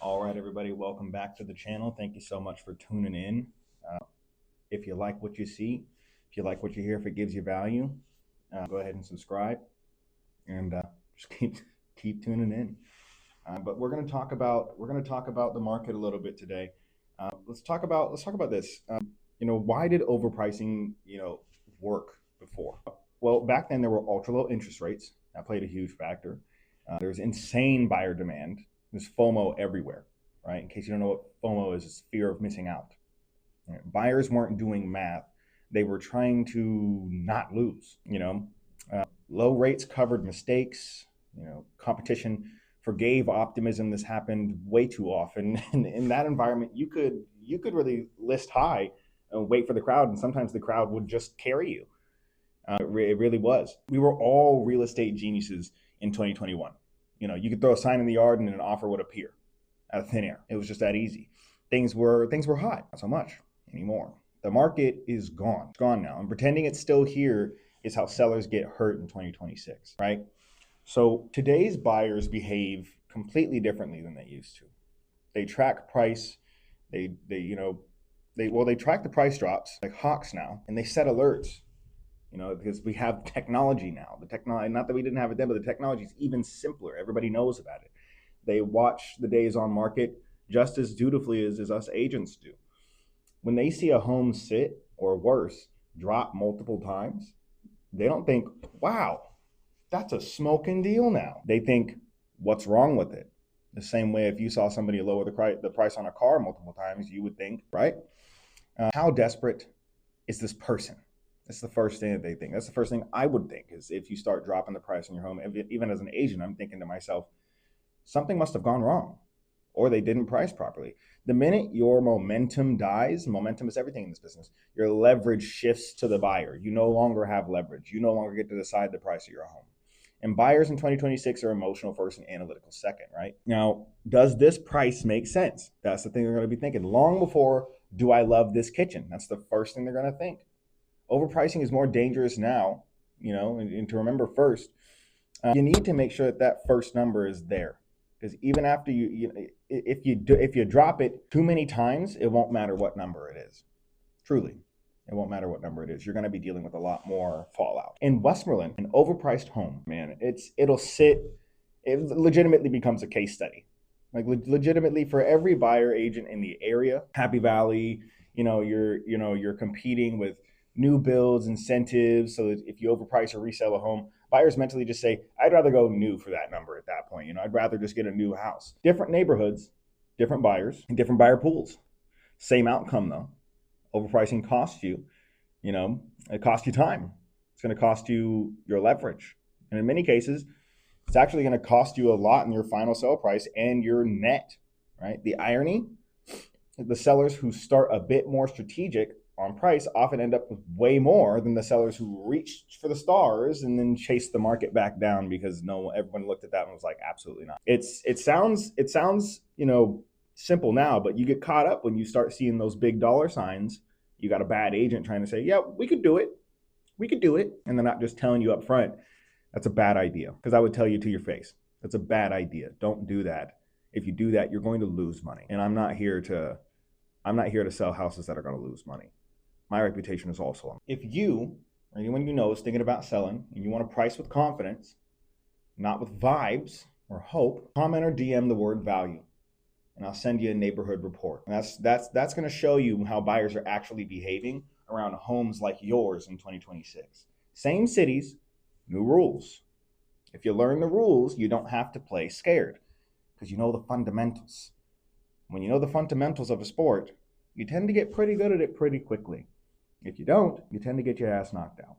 All right, everybody, welcome back to the channel. Thank you so much for tuning in. If you like what you see, if you like what you hear, if it gives you value, go ahead and subscribe, and just keep tuning in. But we're going to talk about the market a little bit today. Let's talk about this. Why did overpricing work before? Well, back then there were ultra low interest rates that played a huge factor. There's insane buyer demand. There's FOMO everywhere, right? In case you don't know what FOMO is, it's fear of missing out. Right? Buyers weren't doing math. They were trying to not lose, Low rates covered mistakes, competition forgave optimism. This happened way too often. And in that environment, you could really list high and wait for the crowd. And sometimes the crowd would just carry you. It really was. We were all real estate geniuses in 2021. You could throw a sign in the yard and an offer would appear out of thin air. It was just that easy. Things were hot, not so much anymore. The market is gone. It's gone now. And pretending it's still here is how sellers get hurt in 2026, right? So today's buyers behave completely differently than they used to. They track price. They track the price drops like hawks now, and they set alerts. Because we have technology now. The technology, not that we didn't have it then, but the technology is even simpler. Everybody knows about it. They watch the days on market just as dutifully as us agents do. When they see a home sit, or worse, drop multiple times, they don't think, wow, that's a smoking deal now. They think, what's wrong with it? The same way if you saw somebody lower the price on a car multiple times, you would think, right? How desperate is this person? That's the first thing that they think. That's the first thing I would think, is if you start dropping the price on your home. Even as an agent, I'm thinking to myself, something must have gone wrong, or they didn't price properly. The minute your momentum dies, momentum is everything in this business, your leverage shifts to the buyer. You no longer have leverage. You no longer get to decide the price of your home. And buyers in 2026 are emotional first and analytical second, right? Now, does this price make sense? That's the thing they're going to be thinking. Long before, do I love this kitchen? That's the first thing they're going to think. Overpricing is more dangerous now, and to remember first, you need to make sure that first number is there. Because even after if you drop it too many times, it won't matter what number it is. Truly, it won't matter what number it is. You're going to be dealing with a lot more fallout. In Westmoreland, an overpriced home, man, it legitimately becomes a case study. Like legitimately, for every buyer agent in the area, Happy Valley, you're competing with new builds, incentives. So that if you overprice or resell a home, buyers mentally just say, I'd rather go new for that number at that point. I'd rather just get a new house. Different neighborhoods, different buyers, and different buyer pools. Same outcome though. Overpricing costs you, it costs you time. It's going to cost you your leverage. And in many cases, it's actually going to cost you a lot in your final sell price and your net, right? The irony, the sellers who start a bit more strategic on price often end up with way more than the sellers who reached for the stars and then chased the market back down because everyone looked at that and was like, absolutely not. It sounds simple now, but you get caught up when you start seeing those big dollar signs. You got a bad agent trying to say, yeah, we could do it, and they're not just telling you up front. That's a bad idea, because I would tell you to your face, that's a bad idea. Don't do that. If you do that, you're going to lose money. And I'm not here to sell houses that are going to lose money. My reputation is also on. If you, or anyone you know, is thinking about selling and you want to price with confidence, not with vibes or hope, comment or DM the word value, and I'll send you a neighborhood report. And that's going to show you how buyers are actually behaving around homes like yours in 2026. Same cities, new rules. If you learn the rules, you don't have to play scared, because you know the fundamentals. When you know the fundamentals of a sport, you tend to get pretty good at it pretty quickly. If you don't, you tend to get your ass knocked out.